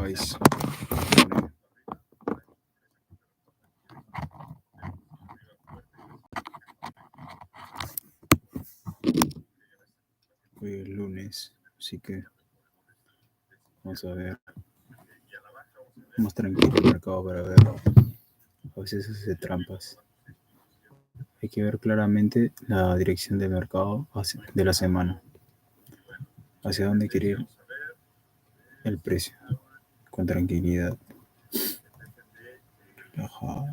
vais? Hoy es lunes, así que vamos a ver más tranquilo el mercado para verlo. A veces hace trampas. Hay que ver claramente la dirección del mercado de la semana. Hacia dónde quiere ir el precio. Con tranquilidad. Relajado.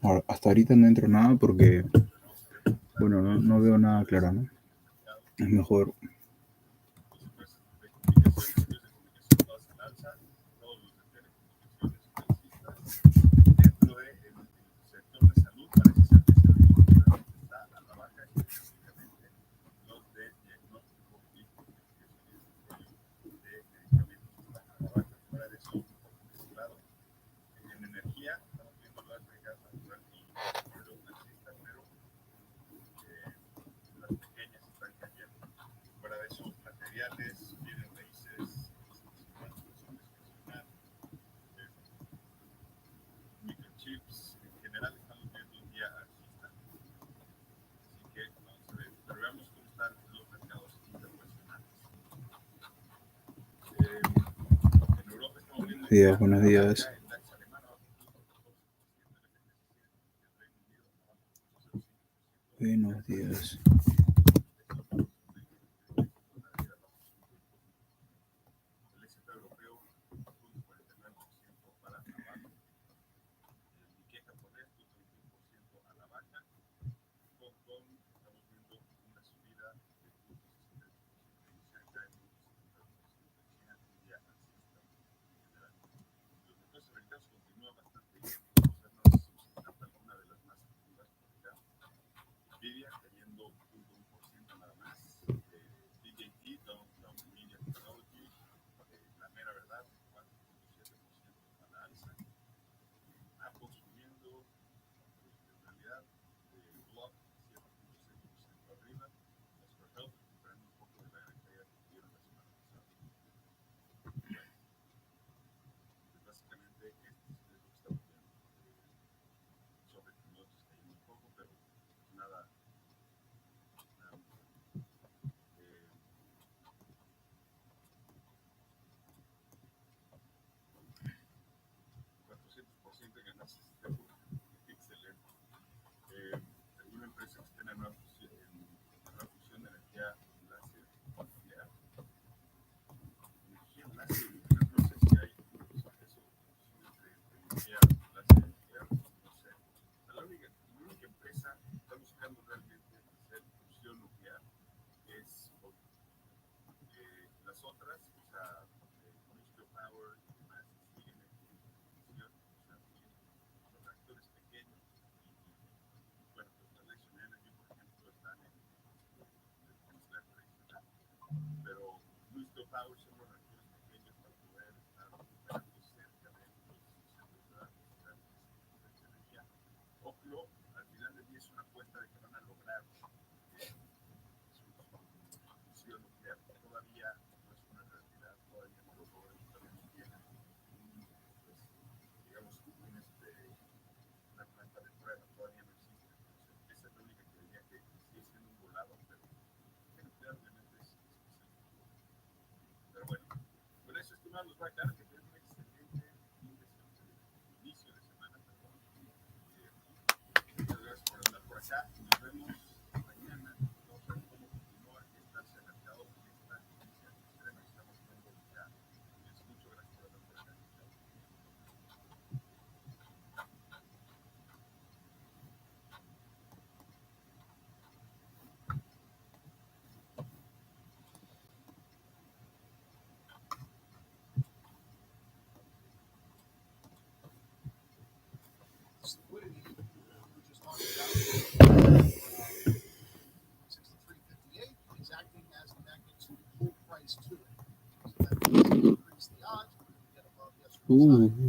Ahora, hasta ahorita no entro nada porque, bueno, no veo nada claro, ¿no? Es mejor días, buenos días. Buenos días.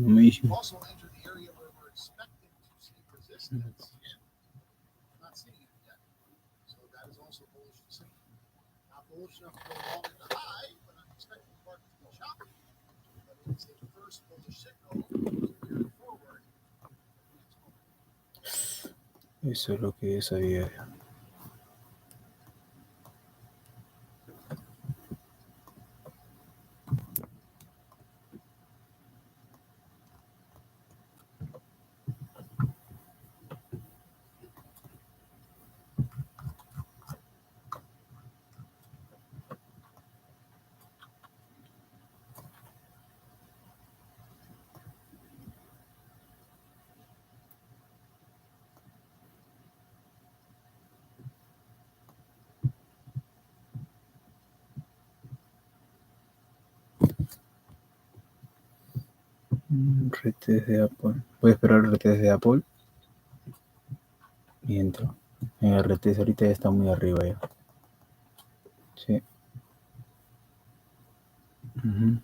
Amazing. Also entered the area where we're expecting to see resistance. Not seeing it yet. So that is also bullish to see. Not bullish enough to go long at the high, but market to be choppy, but it is a first bullish signal to carry forward. Eso es lo que yo sabía. Retes de Apple. Voy a esperar el retes de Apple y entro. El retes ahorita ya está muy arriba ya. Sí. Ujú.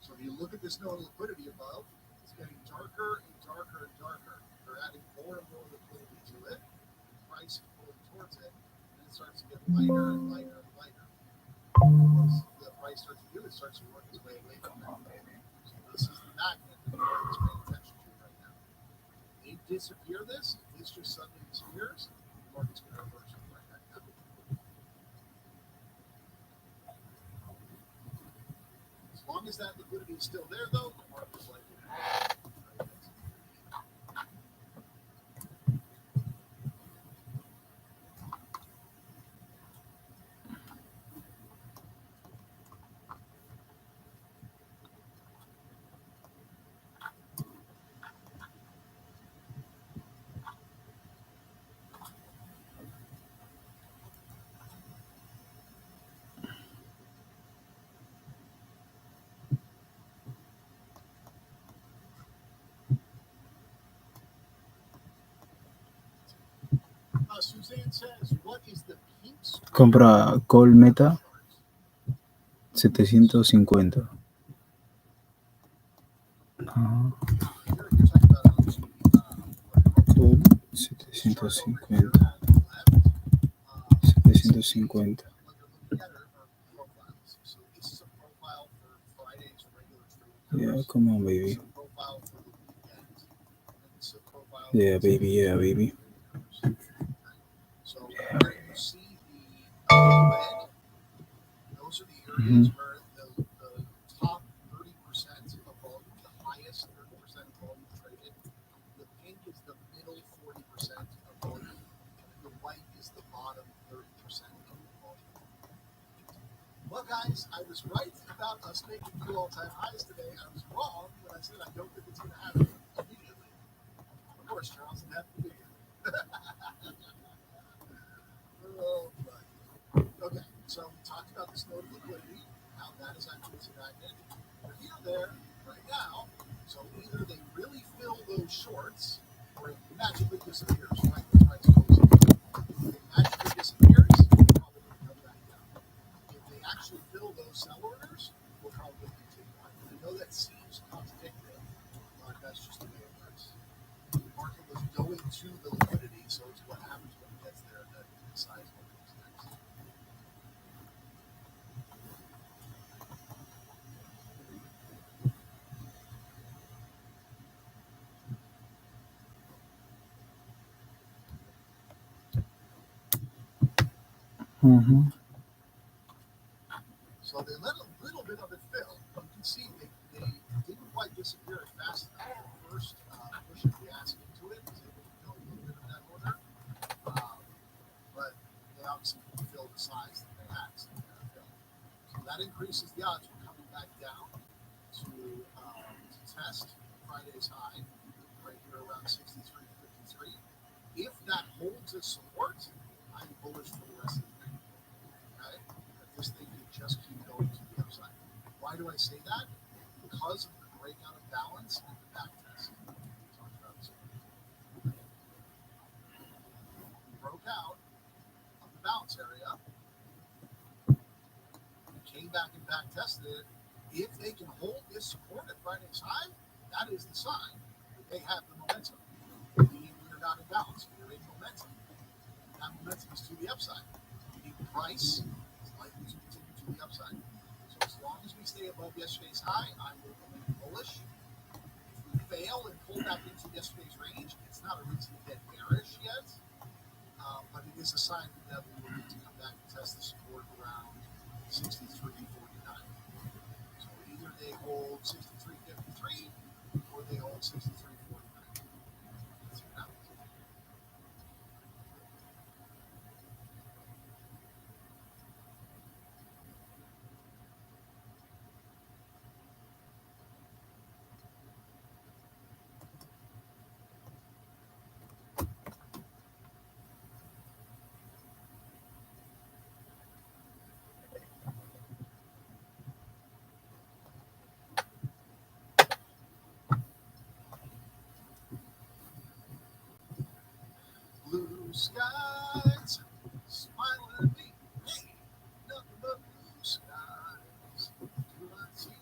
So if you look at this node of liquidity above, it's getting darker and darker and darker. They're adding more and more liquidity to it. The price is pulling towards it, and it starts to get lighter and lighter and lighter. Once the price starts to do it, starts to work its way away from it. So this is the magnet that the market's paying attention to right now. If they disappear this, if this just suddenly disappears, the market's going to reverse it right back down. As long as that liquidity is still there, though, the market's likely to Suzanne says, what is the pink square? Compra Call Meta 750. Ajá. You're talking about Call 750. 750. what you're looking at are profiles. So this is a profile for Friday's regular trading hours. Yeah, come on, baby. This is a profile for the weekend. And this is a profile Yeah, for baby. Yeah, baby. So where you see the red, those are the areas where the top 30% of volume, the highest 30% of volume traded. The pink is the middle 40% of volume. And the white is the bottom 30% of the volume. Well, guys, I was right about us making new all-time highs today. I was wrong when I said I don't think it's going to happen immediately. Of course, Charles, it happened immediately. Oh, buddy. Okay, so we talked about this node of liquidity, how that is acting as a magnet. We're here, there, right now. So either they really fill those shorts, or it magically disappears, right? The price goes up. If it magically disappears, we'll probably come back down. If they actually fill those sell orders, we'll probably continue on. I know that seems contradictory, but that's just the way it works. The market was going to the liquidity, so it's what happens when it gets there that decides what comes next. Mm-hmm. So they let a little bit of it fill. You can see they didn't quite disappear fast enough. The first push of the gas into it was able to fill a little bit of that order. But they obviously couldn't fill the size that they had. So that increases the odds for coming back down to test Friday's high right here around 63.53. If that holds as support, I'm bullish for the rest of the day. Okay? That this thing can just keep going to the upside. Why do I say that? Because of the breakout of balance and the back test. We talked about this. We broke out of the balance area. back and back tested it. If they can hold this support at Friday's high, that is the sign that they have the momentum. Meaning we are not in balance. We are in momentum. That momentum is to the upside. Meaning the price is likely to continue to the upside. So as long as we stay above yesterday's high, I will remain bullish. If we fail and pull back into yesterday's range, it's not a reason to get bearish yet. But it is a sign that we will need to come back and test the support around 63.49. So either they hold 63.53 or they hold 63.49. Let's see what happens. Blue skies, smiling at me. Hey, nothing but blue skies. Do I see?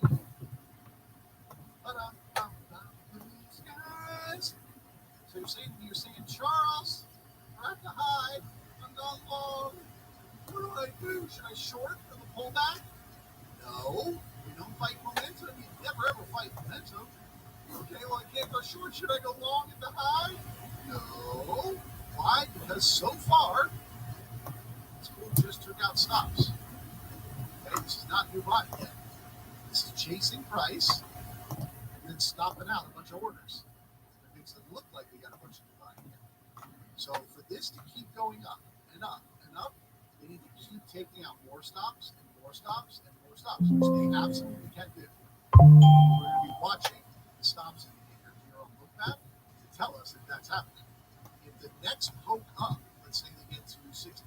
Blue skies. So you're saying, Charles, we're at the high. I'm gone long. What do I do? Should I short for the pullback? No, we don't fight momentum. You never ever fight momentum. Okay, well, I can't go short. Should I go long at the high? No. Why? Because so far, school just took out stops. Okay, this is not new buying yet. This is chasing price and then stopping out a bunch of orders. It makes it look like we got a bunch of new buying yet. So for this to keep going up and up and up, they need to keep taking out more stops and more stops and more stops, which they absolutely can do. We're going to be watching the stops indicator here on Look Map to tell us if that's happening. If the next poke up, let's say they get to 63,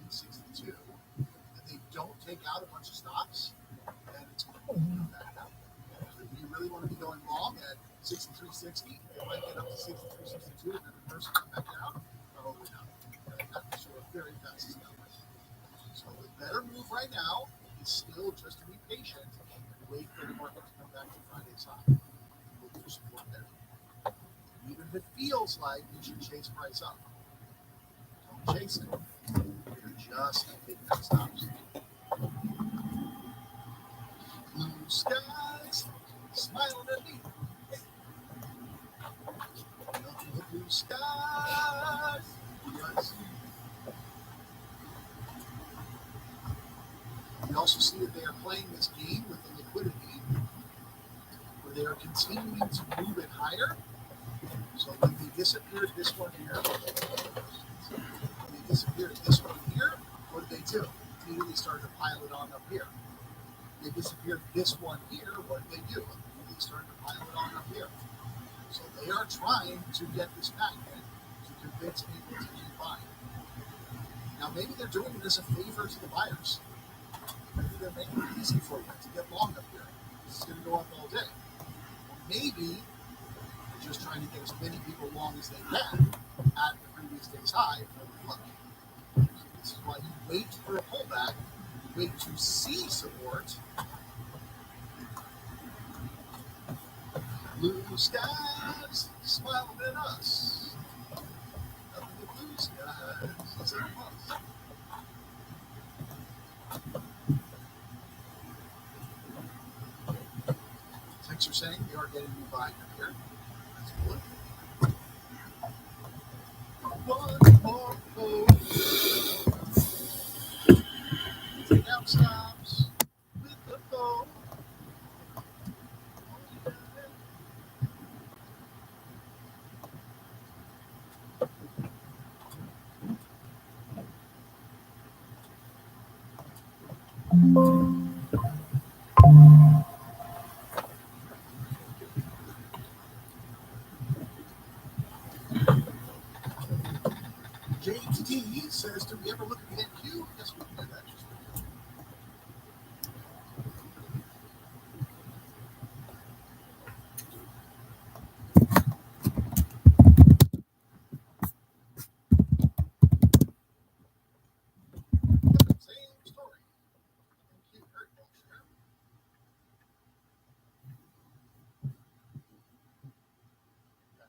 62, and they don't take out a bunch of stops, then it's not that happening. If you really want to be going long at 63.60, it might get up to 63.62 and then reverse and come back down. Probably not. That's sort of very fast stuff. So the better move right now is still just to be patient and wait for the market to come back to Friday's high. Look for support there. Even if it feels like you should chase price up, don't chase it. You're just taking out stops. Blue skies, smiling at me. Nothing but blue skies. Yes. You also see that they are playing this game with the liquidity, where they are continuing to move it higher. So when they disappeared this one here, what did they do? Immediately started to pile it on up here. They disappeared this one here, what did they do? Immediately started to pile it on up here. So they are trying to get this packet to convince people to keep buying. Now maybe they're doing it as a favor to the buyers. Maybe they're making it easy for you to get long up here. This is going to go up all day. Or maybe they're just trying to get as many people long as they can at the previous day's high for the flush. This is why you wait for a pullback, you wait to see support. Blue skies smiling at us. Nothing but blue skies. Let's say it was. Thanks for saying we are getting new buying up here. That's good. One more pull. Take out stops with the bow. JT says, do we ever look at the NQ? Yes, we can do that. Same story. NQ very bullish here.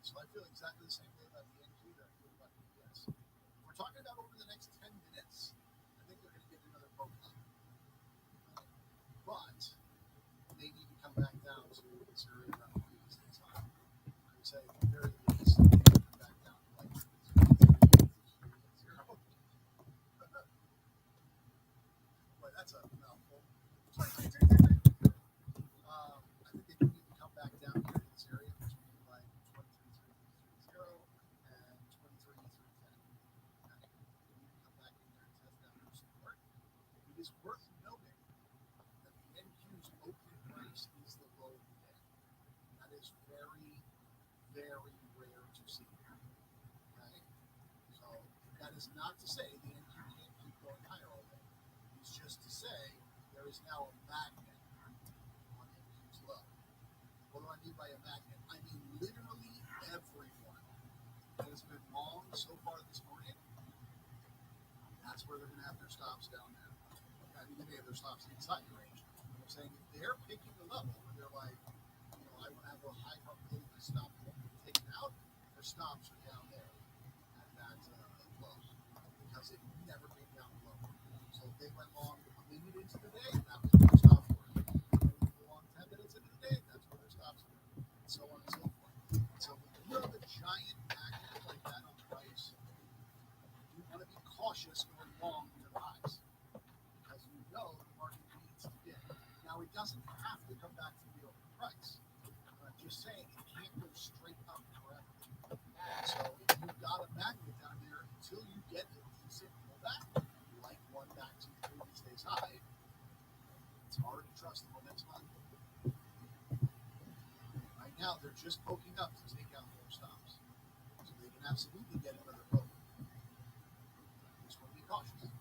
So I feel exactly the same way about the NQ that I feel about the ES. We're talking about over the next 10 minutes. I think they're going to get another poke up. But they need to come back down to this area around the previous time. I would say at the very least, they need to come back down to like 0. Boy, that's a mouthful. I think they need to come back down here to this area between like 23,330 and 23,310. Okay? They need to come back in there and test that for support. It is worth noting that the NQ's opening price is the low of the day. That is very, very rare to see. Okay? So that is not to say the NQ can't keep going higher all day. It's just to say there is now a magnet on NQ's low. What do I mean by a magnet? I mean literally everyone that has been long so far this morning, that's where they're going to have their stops down there. I mean, they may have their stops inside the range. I'm saying if they're picking a level where they're like, I want to have a high probability of stop taken out, their stops are down there at that low because it never came down low. So if they went long a minute into the day, that was where their stops were. If they went long 10 minutes into the day, that's where their stops were. And so on and so forth. So if you have a giant magnet like that on price, you want to be cautious going long to the highs because you know the market needs to get. Now it doesn't have to come back to the open price. I'm just saying it can't go straight up forever. So if you've got a magnet down there until you get a decent pullback, like one back to the previous day's high, it's hard to trust the momentum on. Right now they're just poking up to take out more stops. So they can absolutely get another poke. Just want to be cautious. If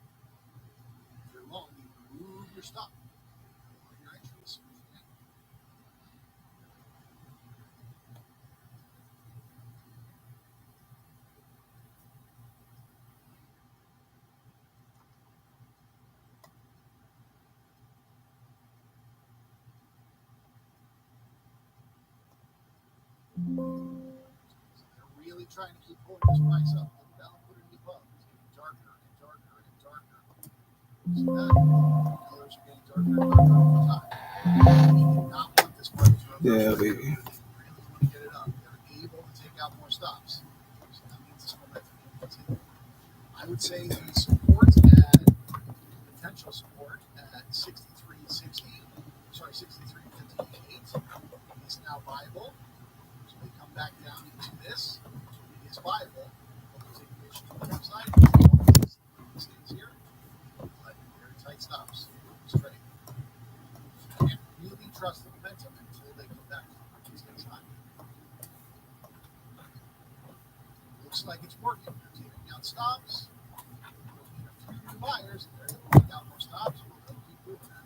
you're long, you move your stop on your entry as soon as you can. So they're really trying to keep pulling this price up. Look down, put it above. It's getting darker and darker and darker. See that? The colors are getting darker and darker all the time. We do not want this price to reverse. Yeah, baby. We really want to get it up. They're able to take out more stops. So that means this momentum can continue. I would say the support at potential support at 63.60, sorry, 63.58 is now viable. So they come back down into this. It is viable. We'll take the issue to the upside. Stays here. But very tight stops. Straight. You can't really trust the momentum until they come back to the previous day's high. Looks like it's working. They're taking out stops. We'll need a few new buyers. They're able to take out more stops. We'll keep moving that.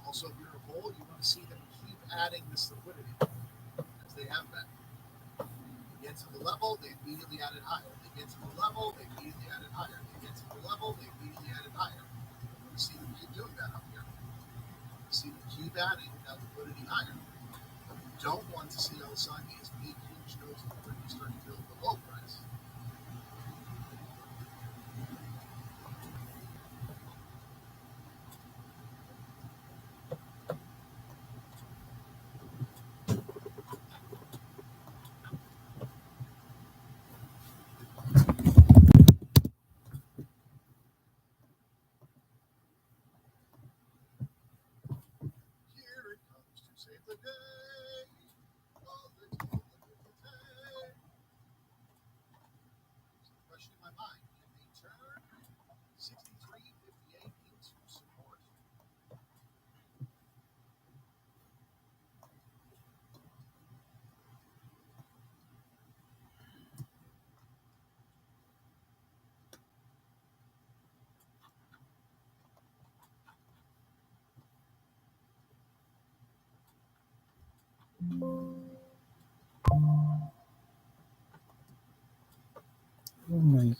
Also, if you're a bull, you want to see them keep adding this liquidity as they have been. They get to the level, they immediately add it higher. They get to the level, they immediately add it higher. They get to the level, they immediately add it higher. You want to see them keep doing that up here. You see them keep adding that liquidity higher. What you don't want to see all of a sudden is big, huge nodes of liquidity starting to build below price. Here it comes to save the day. Oh, the day. So the question in my mind, can they turn 63.58 into support?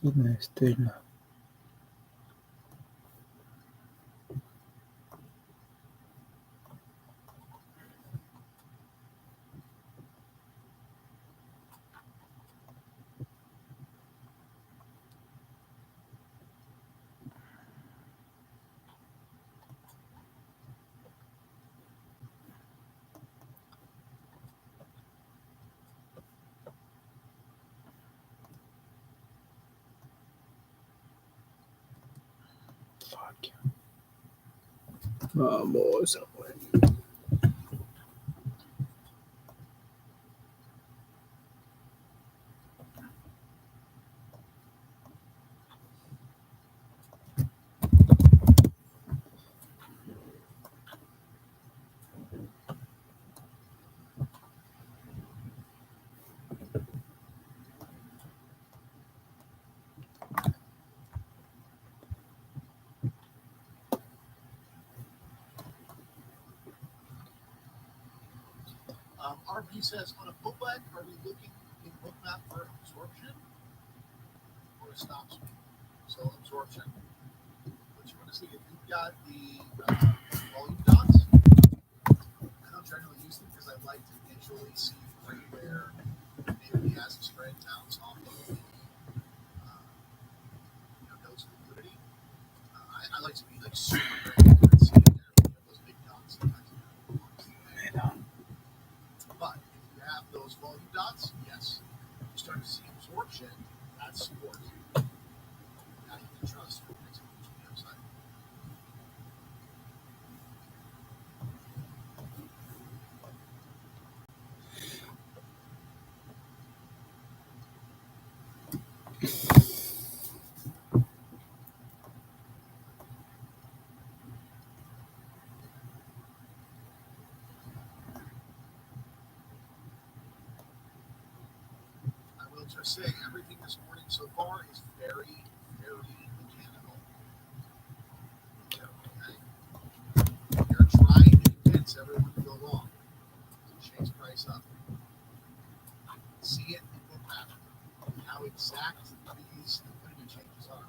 Una estela. Fuck. Vamos a ver. RP says, on a pullback, are we looking in bookmap for absorption or a stop speed? So absorption. What you want to see, if you've got the volume dots, I don't generally use them because I like to visually see right where maybe has a spread bounce off of the nodes of liquidity. I like to be like super granular and see it there. Those big dots sometimes. But if you have those volume dots, yes, you start to see absorption. That's support. Now you can trust for the execution on the upside. I will just say everything this morning so far is very, very mechanical. Okay? You're trying to convince everyone to go long to chase price up. See it in bookmap how exact these liquidity changes are.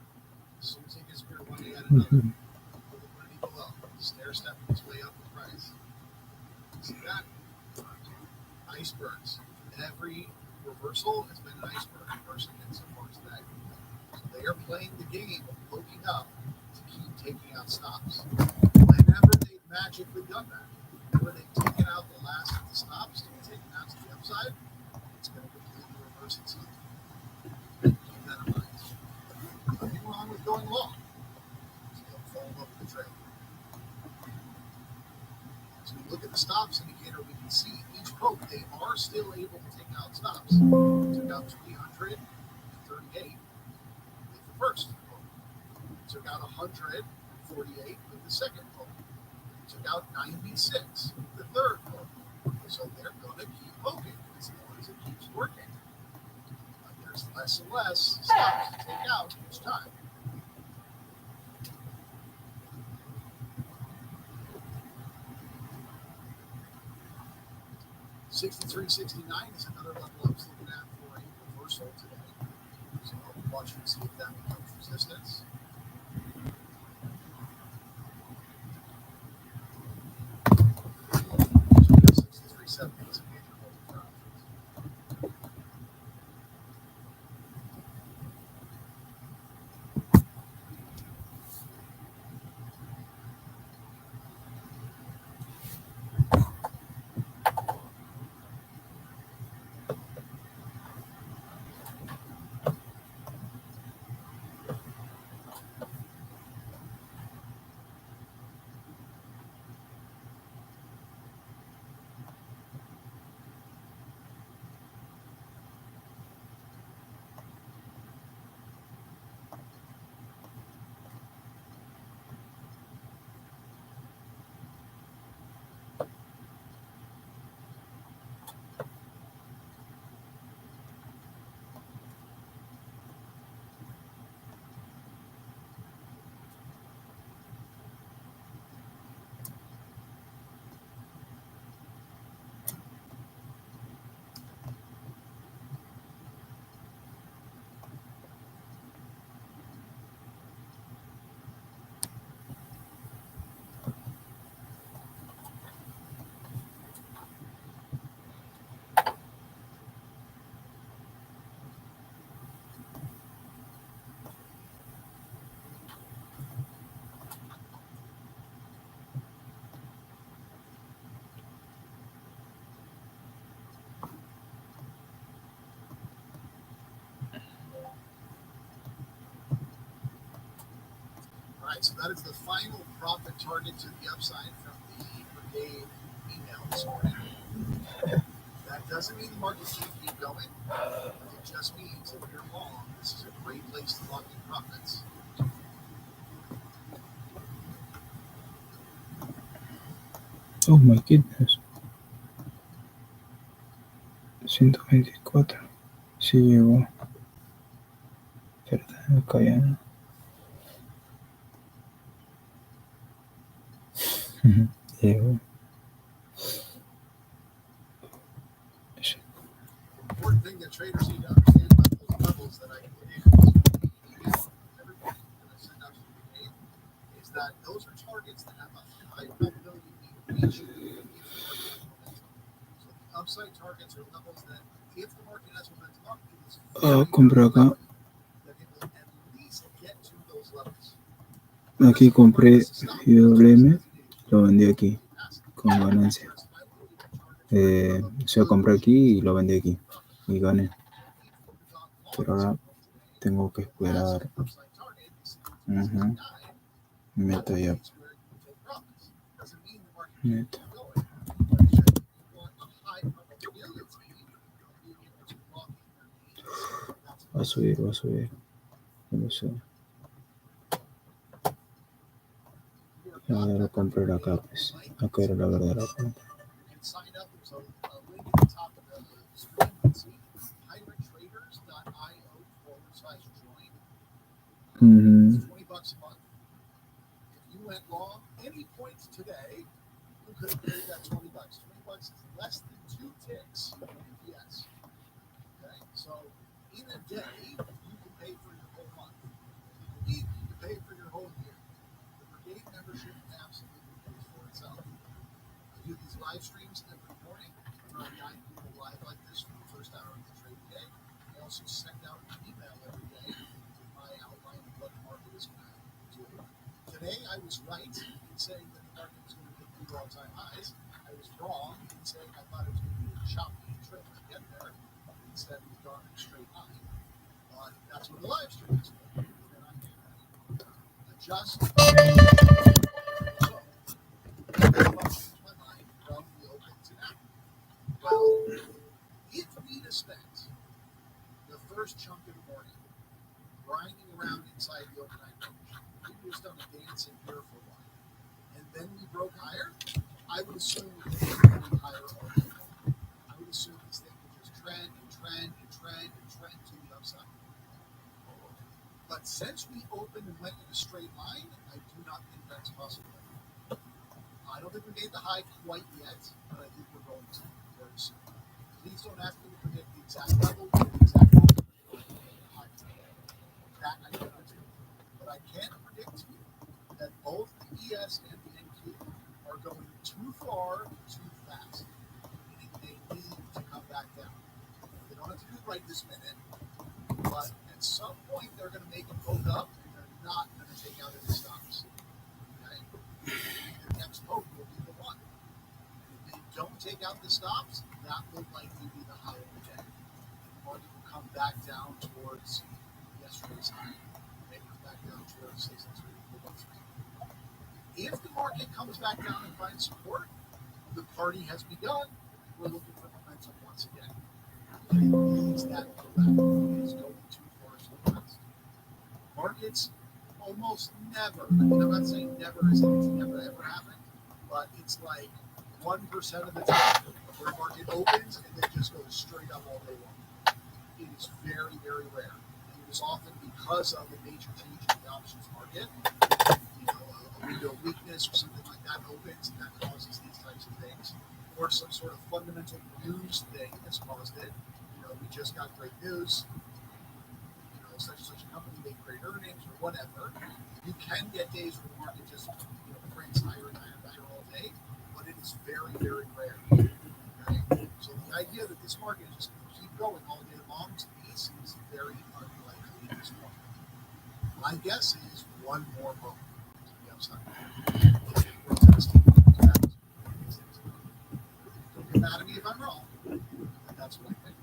As soon as they disappear one day at another, the liquidity below, stair stepping its way up the price. See that? Icebergs. Every reversal has been an iceberg reversing it so far today. So they are playing the game of poking up to keep taking out stops. Whenever they've magically done that, whenever they've taken out the last of the stops to be taken out to the upside, it's going to completely reverse itself. Keep that in mind. Nothing wrong with going long. Just don't fall up the trail. So we look at the stops indicator, we can see each poke, they are still able to take out stops. Took out 338 with the first poke. Took out 148 with the second poke. Took out 96 with the third poke. So they're going to keep poking as long as it keeps working. But there's less and less stops to take out each time. $63.69 is another level I was looking at for a reversal today. So I'll watch and see if that becomes resistance. So we got 63.70 as a major hold for options. right, so that is the final profit target to the upside from the brigade email this morning. That doesn't mean the market can't keep going. It just means if you're long, this is a great place to lock in profits. Oh my goodness. 124. Sí llegó. Espérate, acá ya no. Llegó. Important thing that traders need to understand about those levels that I gave everybody that I sent out to the brigade is that those are targets that have a high probability of being reached if the market has momentum. So the upside targets are levels that if the market has momentum up, it is very, Compré very acá. likely that it will at least get to those levels. Aquí compré IWM, lo vendí aquí con ganancia. O sea, compré aquí y lo vendí aquí y gané. Pero ahora tengo que esperar. Meta ya. Meta. Va a subir, va a subir. No lo sé. Ya lo compré acá, pues. Acá era la verdadera compra. $20 a month. If you went long any point today, you could have paid that $20. $20 is less than 2 ticks of EPS. Okay, so in a day, you can pay for your whole month. In a week, you can pay for your whole year. The brigade membership absolutely pays for itself. I do these live streams every morning. I guide people live like this for the first hour of the trading day. I also send out an email every day with my outline of what the market is going to do. Today, I was right in saying that the market was going to hit new all-time highs. I was wrong in saying I thought it was going to be a choppy trip to get there. Instead, we've gone in a straight line. That's what the live stream is for. And I can adjust. So, I'll change my mind from the open to now. Well, if we'd have spent the first chunk of the morning grinding around inside the overnight range, we just done a dance in here for a while, and then we broke higher, I would assume we would be higher all day long. I would assume this thing would just trend and trend and trend and trend to the upside. But since we opened and went in a straight line, I do not think that's possible. I don't think we made the high quite yet, but I think we're going to very soon. Please don't ask me to predict the exact level or the exact moment. That I cannot do. But I can predict to you that both the ES and the NQ are going too far, too fast. Meaning they need to come back down. They don't have to do it right this minute, but at some point they're going to make them both up, and they're not going to take out any stops. Okay? The next poke will be the one. And if they don't take out the stops, that will likely be the high of the day. The market will come back down towards yesterday's high. Maybe come back down towards 603. If the market comes back down and finds support, the party has begun. We're looking for momentum once again. It is that correct. It is going too far too fast. Markets almost never, I mean, I'm not saying never as in it's never ever happened, but it's like 1% of the time where a market opens and then just goes straight up all day long. It is very, very rare. And it is often because of a major change in the options market. You know, a window of weakness or something like that opens and that causes these types of things. Or some sort of fundamental news thing that's caused it. You know, we just got great news. You know, such and such a company made great earnings or whatever. You can get days where the market just, you know, prints higher and higher and higher all day, but it is very, very rare. Okay? So the idea that this market is just going to keep going all day long to these is very unlikely at this point. My guess is one more moment to the upside. We're testing. Don't get mad at me if I'm wrong, but that's what I think.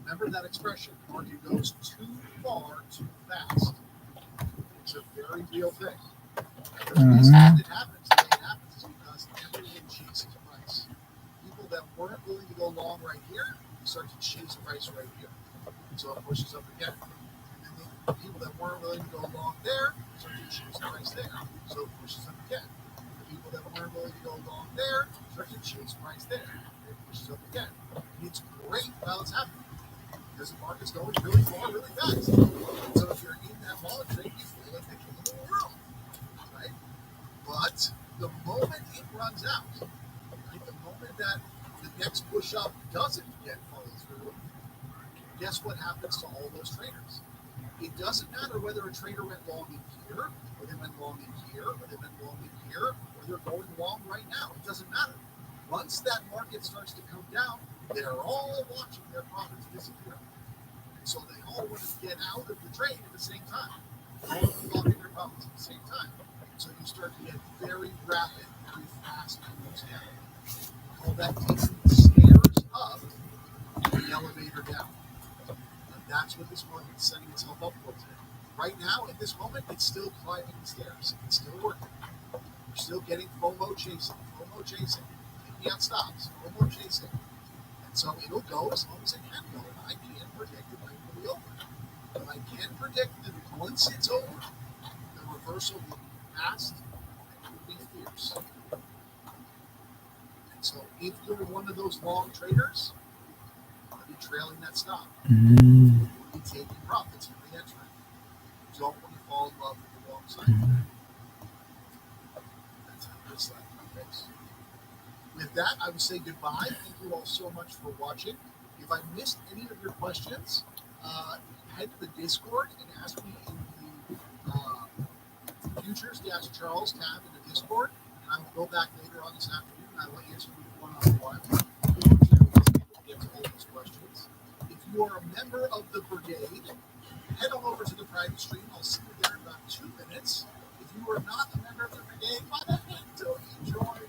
Remember that expression, the market goes too far, too fast. It's a very very real thing. The reason that it happens the way it happens is because everyone chases price. People that weren't willing to go long right here start to chase price right here. So it pushes up again. And then the people that weren't willing to go long there start to chase price there. So it pushes up again. The people that weren't willing to go long there start to chase price there. It pushes up again. And it's great while it's happening because the market's going really far, really fast. So if you're in that long trade, you feel like the king of the world, right? But the moment it runs out, right, the moment that the next push up doesn't get followed through, guess what happens to all those traders? It doesn't matter whether a trader went long in here, or they went long in here, or they went long in here, or they're going long right now. It doesn't matter. Once that market starts to come down, they're all watching their profits disappear. And so they all want to get out of the trade at the same time. All of them locking their profits at the same time. So you start to get very rapid, very fast moves down. We call that taking the stairs up and the elevator down. And that's what this market is setting itself up for today. Right now, at this moment, it's still climbing the stairs. It's still working. We're still getting FOMO chasing. Taking out stops, FOMO chasing. And so it'll go as long as it can go. And I can't predict it when it will be over. But I can predict that once it's over, the reversal will be fast and it will be fierce. And so if you're one of those long traders, you'll be trailing that stop. You'll be taking profits in the entry. You don't want to fall in love with the long side. That's how this slide takes. With that, I would say goodbye. Thank you all so much for watching. If I missed any of your questions, head to the Discord and ask me in the Futures Charles tab in the Discord, and I will go back later on this afternoon and I will answer you one-on-one to get to all these questions. If you are a member of the brigade, head on over to the private stream. I'll see you there in about 2 minutes. If you are not a member of the brigade, why the heck don't you join?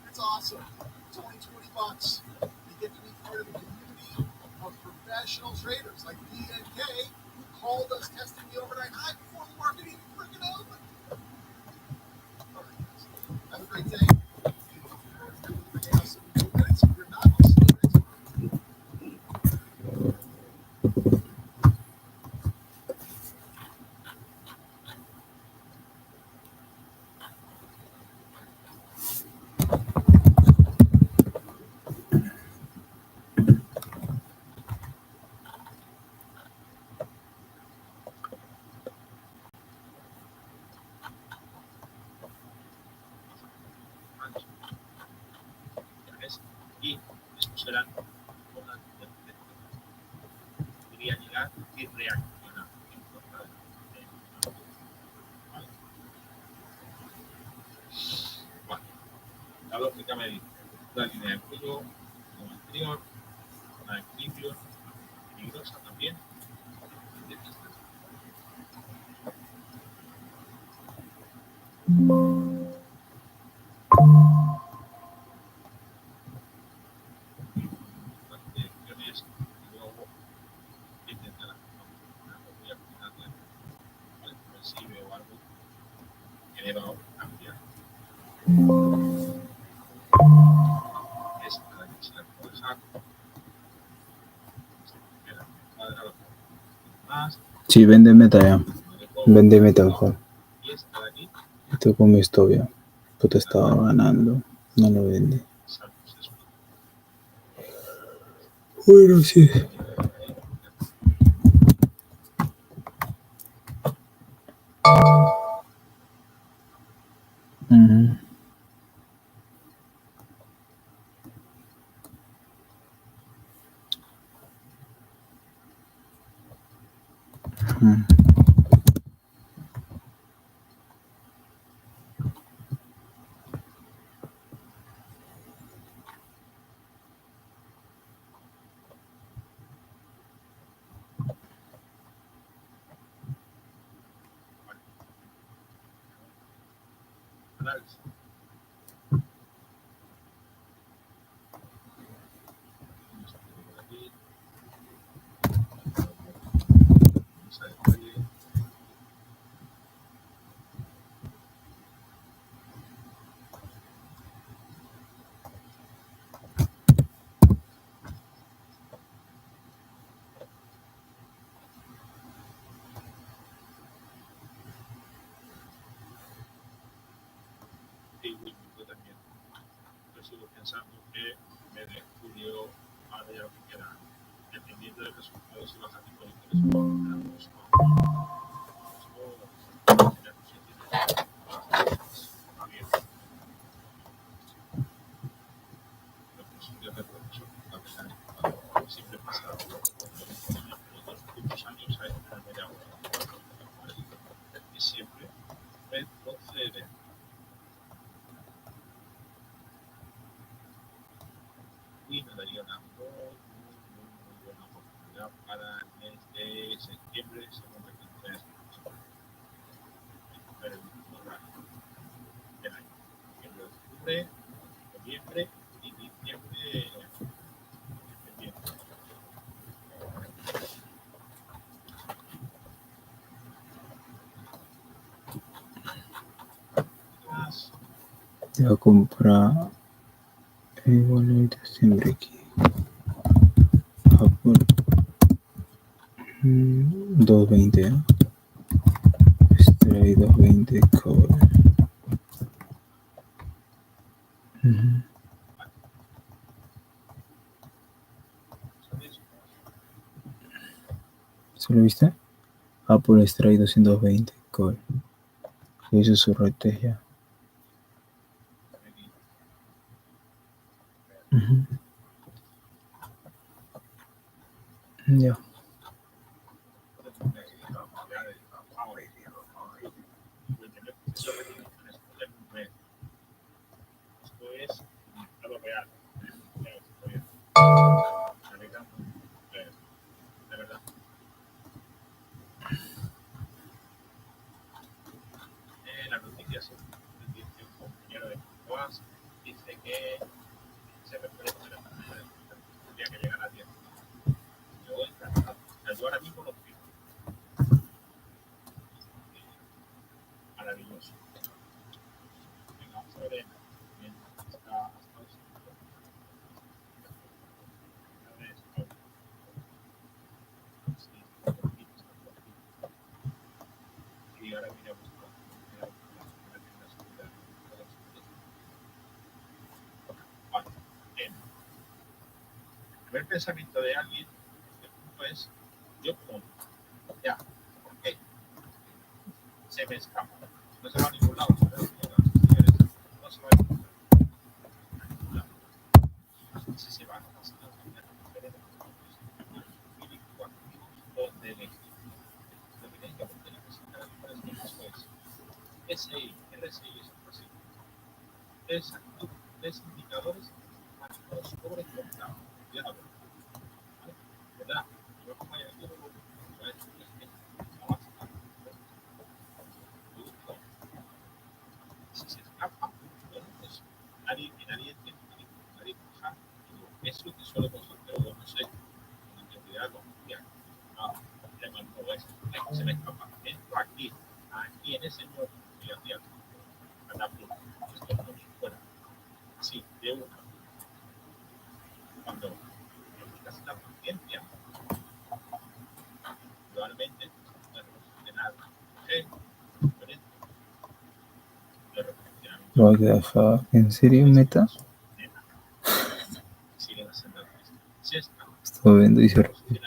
It's awesome. It's only $20. You get to be part of a community of professional traders like BNK who called us testing the overnight high before the market even freaking opened. All right, guys. Have a great day. If you're a member of the brigade, I'll see you in 2 minutes. If you're not, I'll see you next time. Y estos serán zonas de podría llegar y reaccionar en contra de ¿vale? Vale. La lógica me dice una línea de cuello como anterior, una de equilibrio peligrosa también. Si veo algo que deba cambiar. Esta la que se la puedo dejar. Más. Sí, vende meta ya. Vende meta mejor. Y esta de aquí. Estoy con mi historia. Puta, estaba ganando. No lo vende. Bueno, sí. pensando que en vez de Julio, ahora ya lo que queda, dependiendo del resultado, si baja tipo de interés o no, siempre pasa los últimos años hay y siempre retrocede. Y me daría una muy buena oportunidad para el mes de septiembre, segunda quincena del año. Septiembre, octubre, noviembre y diciembre. Te voy a comprar igual ahorita siempre aquí. Apple 220, ¿eh? Stray 220 cover. ¿Solo viste? Apple Stray 220 cover. Hizo su estrategia. Ya. Esto es algo real. De verdad. Las noticias de un compañero de Juan dice que se refiere tendría que llegar a 10. Yo encantado. O sea, yo ahora mismo lo pido. Maravilloso. Venga, vamos a ver. Bien, hasta y ahora miramos vale. El primer pensamiento de alguien es yo como ya, ¿por qué? Se me escapa. No se va a ningún lado. No se va a ningún lado. Si se va a pasar donde elegir. Lo que tienen que apuntar en la presentación es SI, RSI es así. Tres indicadores activos sobre el mercado. ¿Verdad? Yo como ya quiero si se escapa, bueno, pues nadie entiende, nadie trabaja. Es lo que suele pasar, pero no sé, con integridad, ya, no, ya me todo eso. Se me escapa. Entro aquí en ese nuevo filial, adapto, esto no fuera. Sí, de una. Cuando aplicas la paciencia, probablemente no es de nada. What the fuck? ¿En serio, Meta? Estoy viendo y se repite.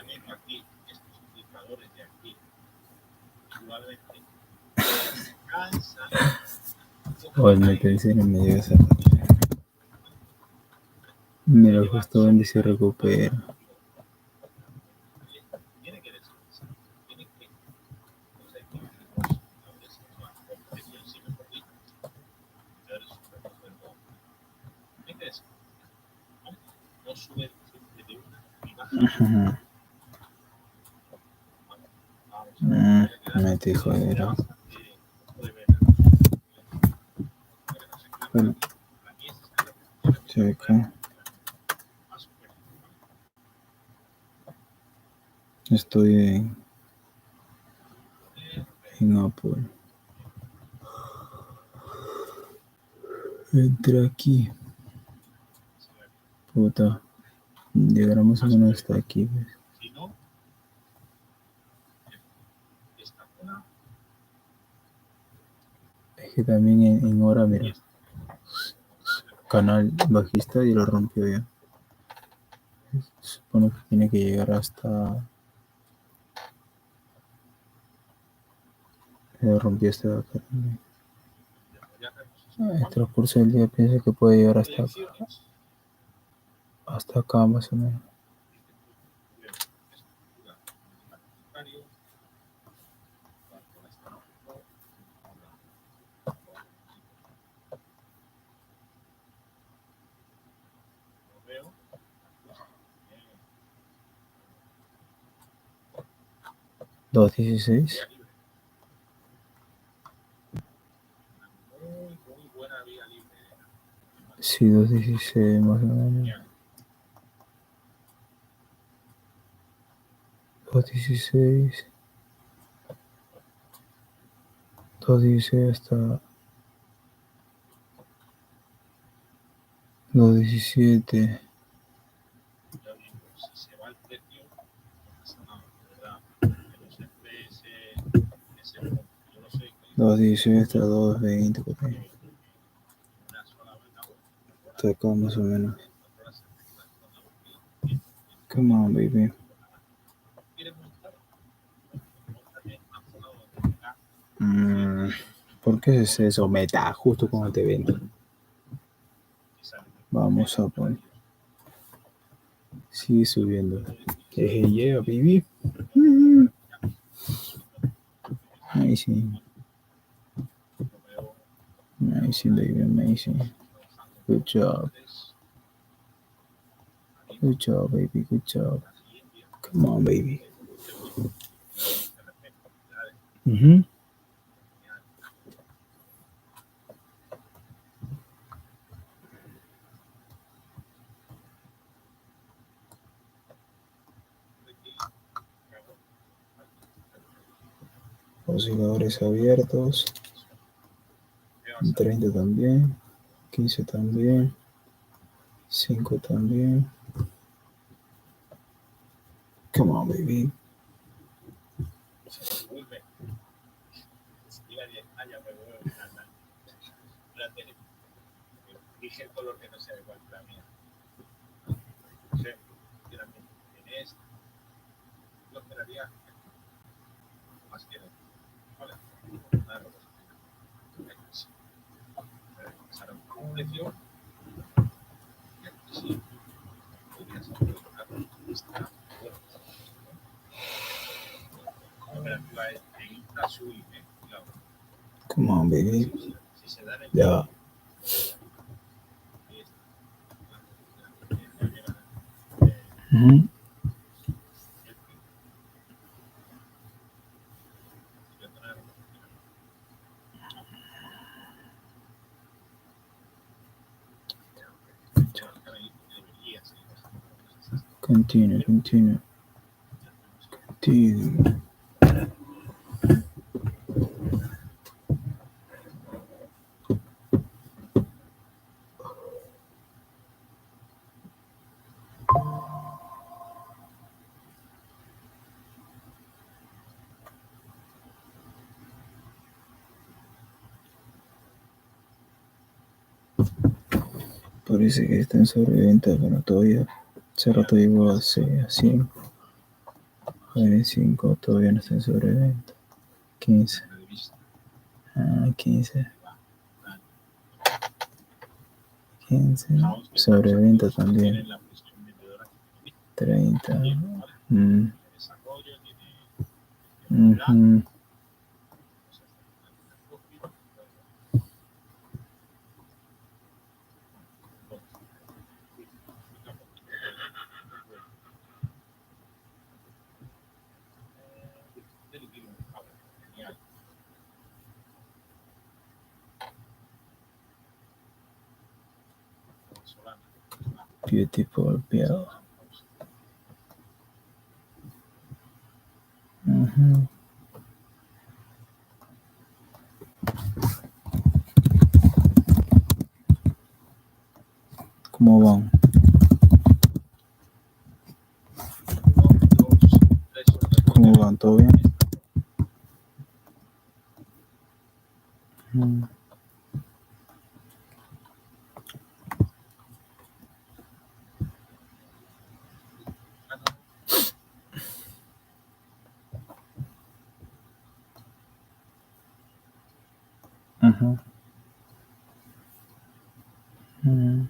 O el Meta en serio me llega a hacer. Me lo justo donde se recupera. Me dijo era. Bueno, checa. Estoy en Apple. Entré aquí. Puta. Llegará más o menos hasta aquí, ¿ves? Es que también en hora, mira. canal bajista y lo rompió ya. Se supone que tiene que llegar hasta... rompió esta de acá también. En el transcurso del día pienso que puede llegar hasta acá más o menos. $2.16. Sí, 2.16 más o menos. 2.16. 2.16 hasta 2.17. Dos 16 hasta 2.20 por ahí. Hasta acá más o menos. Come on, baby. ¿Por qué es eso? Meta, justo cuando te vendo. Vamos a poner. Sigue subiendo. Yeah, baby. Amazing. Amazing, baby, amazing. Good job. Good job, baby, good job. Come on, baby. Osciladores abiertos. 30 también. 15 también. 5 también. Come on, baby. Dije el color que no sea igual que la mía. Yo esperaría más que vale, nada de pasaron un precio sí, podrías colocar esta operativa en Insta Sui, claro. Come on, baby. Si se dan el Ya. Continue. Parece que está en sobreventa, pero todavía hace rato llegó a 100. En 5 todavía no está en sobreventa. 15. 15. 15. Sobreventa también. 30. Beautiful pill. ¿Cómo van? ¿Cómo van? ¿Todo bien? Ajá. Mm.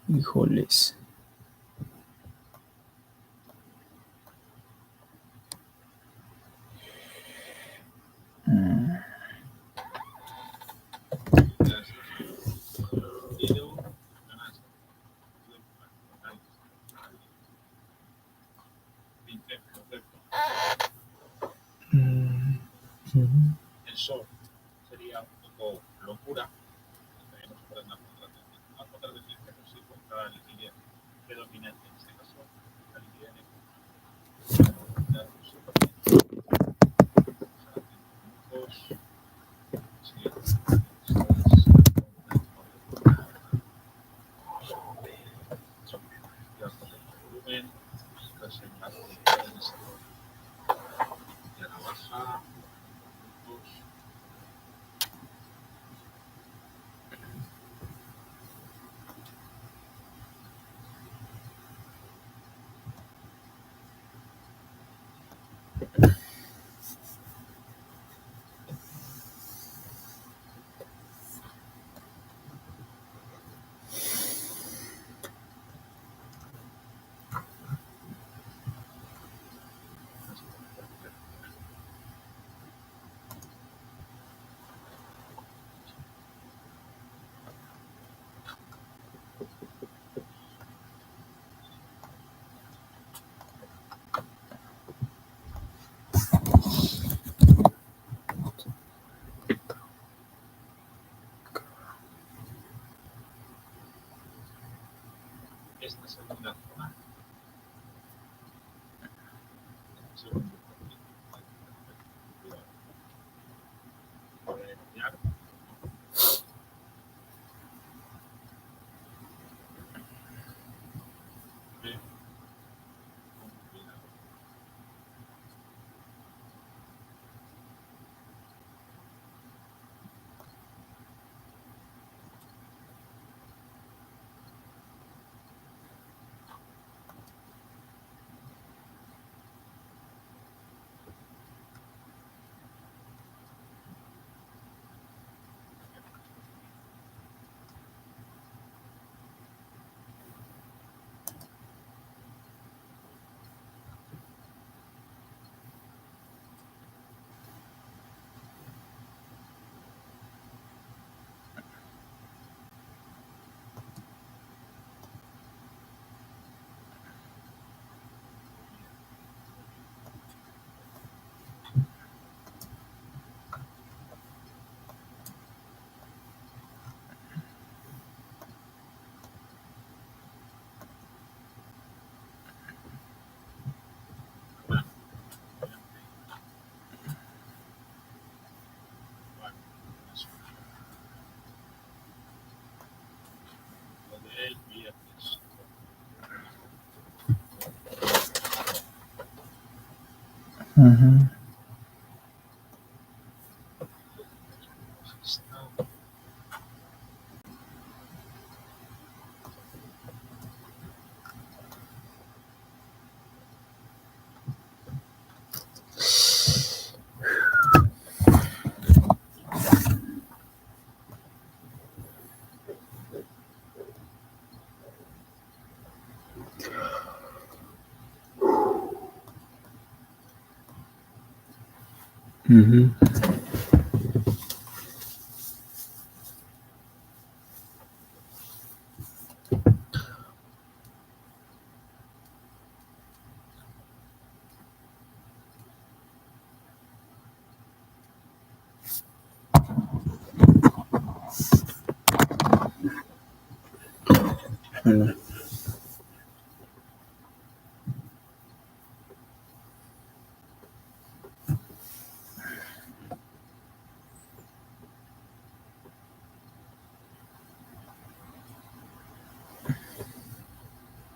Híjoles. Mm. Dinero, ganancia. Mm. Mm. El sol sería un poco locura. Tenemos que poner una contradicción que sí contra la liquidez predominante. En este caso, la liquidez volumen, presentar condiciones de la baja, esta segunda zona. El viernes. Ajá. Ujú. Bueno.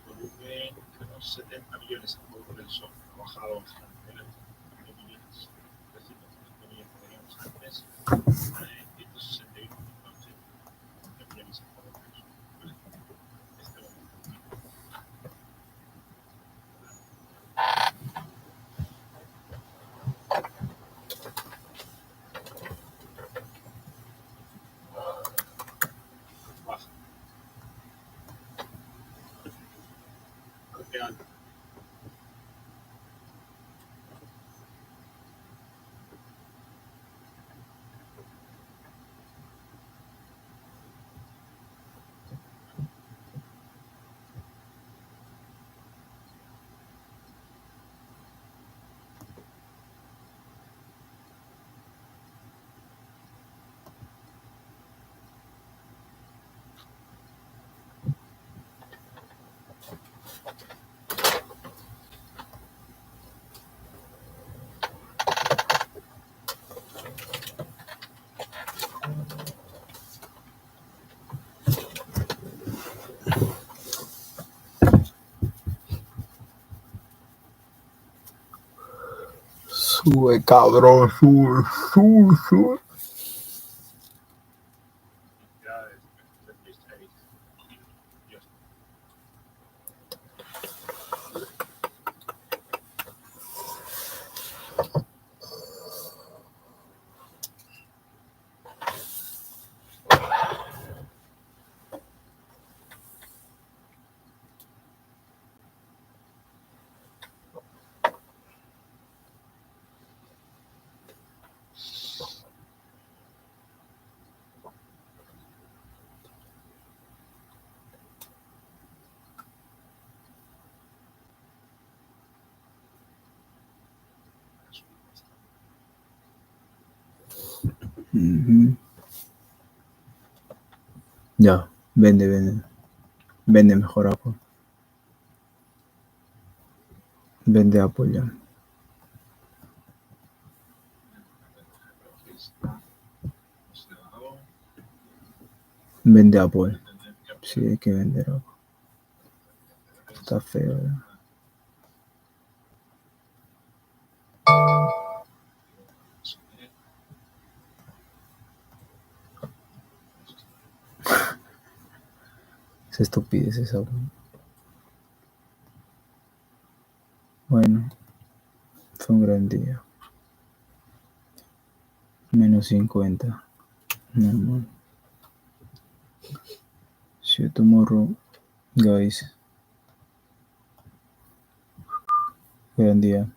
Volumen de unos 70 millones a favor del sol. Ha bajado bastante. 161, entonces, capitaliza por lo menos. ¿Vale? Este lo baja. Parte alta. Sube, cabrón, sube. Ya es 76. Dios. Ujú. Ya, vende. Vende mejor Apple. Vende Apple ya. Vende Apple. Sí, hay que vender Apple. Está feo. Ya. Es estupidez esa. Bueno, fue un gran día. -50. Normal. See you tomorrow, guys. Gran día.